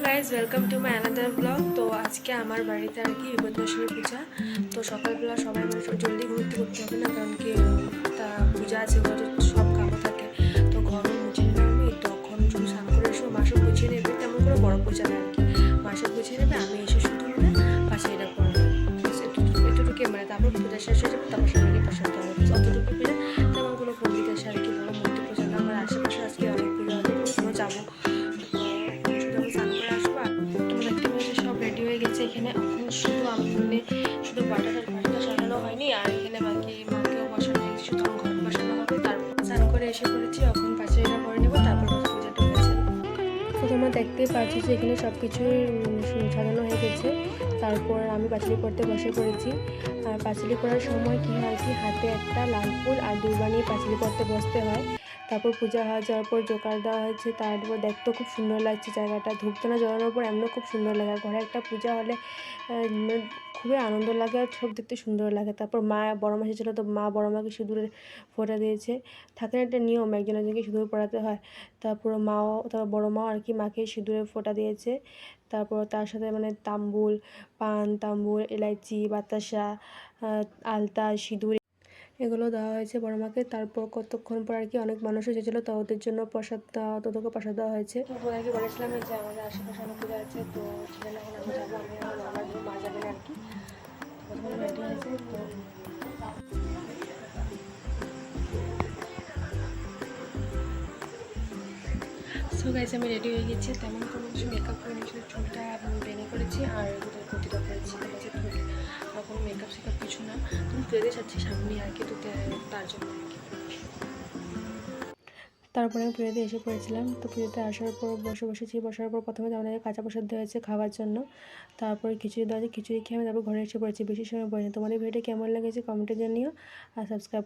Guys welcome to my another blog. তো আজকে আমার বাড়িতে আর কি বিপদনাশিনী পূজা। তো সকালবেলা সবাই মানে জলদি ঘুরতে করতে হবে না, কারণ কি তা পূজা আছে, ঘরে সব কামও থাকে। তো ঘরও মুছে নিলাম আমি, তখন শুধু স্নান করে এসে মাসে গুছিয়ে নেবে, তেমন কোনো বড় পূজা না আর কি। মাসে গুছিয়ে নেবে, আমি এসে শুধু মানে পাশে এটা করবো, এতটুকুই মানে। তারপর পূজা শেষ হয়ে যাবে, তারপর সবাইকে প্রসাদ দেওয়া হবে, অতটুকু পূজা। তেমন কোনো পণ্ডিত আসে আর কি, বড় মূর্তি পূজা না। আমার আশেপাশে আজকে অনেক পূজা হবে, ওখানেও যাবো। সব রেডি হয়ে গেছে এখানে। এখন শুধু আমি মানে শুধু বাটাটা সাজানো হয়নি, আর এখানে বাকি মাকেও বসানো হয়ে গেছে, তখন ঘর বসানো হবে। তারপর স্নান করে এসে পড়েছি, এখন পাঁচিলটা করে নেবো, তারপর পূজাটা হয়েছে। তো তোমরা দেখতেই পাচ্ছ যে এখানে সব কিছুই সাজানো হয়ে গেছে। তারপর আমি পাঁচিলি করতে বসে পড়েছি। আর পাঁচিলি করার সময় কী হয় কি, হাতে একটা লাল ফুল আর দুর্বা নিয়ে পাঁচিলি করতে বসতে হয়। তারপর পূজা হয়ে যাওয়ার পর জোকার দেওয়া হয়েছে, তারপর দেখতেও খুব সুন্দর লাগছে জায়গাটা। ধূপধুনা জ্বালানোর পর এমনও খুব সুন্দর লাগে। আর ঘরে একটা পূজা হলে খুবই আনন্দ লাগে আর সব দেখতে সুন্দর লাগে। তারপর মা বড় মা এসেছিলো, তো মা বড় মাকে সিঁদুরের ফোঁটা দিয়েছে। থাকে না একটা নিয়ম, একজন একজনকে সিঁদুর পড়াতে হয়। তারপর বড় মাও আর কি মাকে সিঁদুরের ফোঁটা দিয়েছে। তারপর তার সাথে মানে তাম্বুল, পান তাম্বুল, এলাইচি, বাতাসা, আলতা, সিঁদুর এগুলো দেওয়া হয়েছে বড় মাকে। তারপর কতক্ষণ পর আর কি অনেক মানুষ এসেছিলো, তো ওদের জন্য প্রসাদ দেওয়া, তোদেরকে প্রসাদ দেওয়া হয়েছে। তো ওদেরকে বলেছিলাম যে আমাদের আশেপাশে অনেক পূজা আছে, তো সেখানে এখন আমি যাবো, আমি আমার মামার মা যাবেন আর কি। প্রথমে রেডি হয়েছে। তো সো গাইস আমি রেডি হয়ে গেছি, তেমন কোনো কিছু মেকআপ করে নিয়েছিল, চুলটা বেনে করেছি আর এগুলোর কুর্তিটা করেছি, হচ্ছে ঠোঁট। আর কোনো মেকআপ শেকআপ কিছু না, তুমি পুজোতে যাচ্ছি সামনে আর কি, তো তার জন্য আর কি। তারপরে আমি পুজোতে এসে পড়েছিলাম। তো পুজোতে আসার পর বসার পর প্রথমে আমাদের কাঁচা প্রসাদ দেওয়া হয়েছে খাওয়ার জন্য। তারপরে খিচুড়ি দেওয়া হয়েছে, খিচুড়ি খেয়ে আমি তারপর ঘরে এসে পড়েছি, বেশি সময় পড়েনি। তোমাদের ভিডিওটা কেমন লেগেছে কমেন্টে জানিও, আর সাবস্ক্রাইব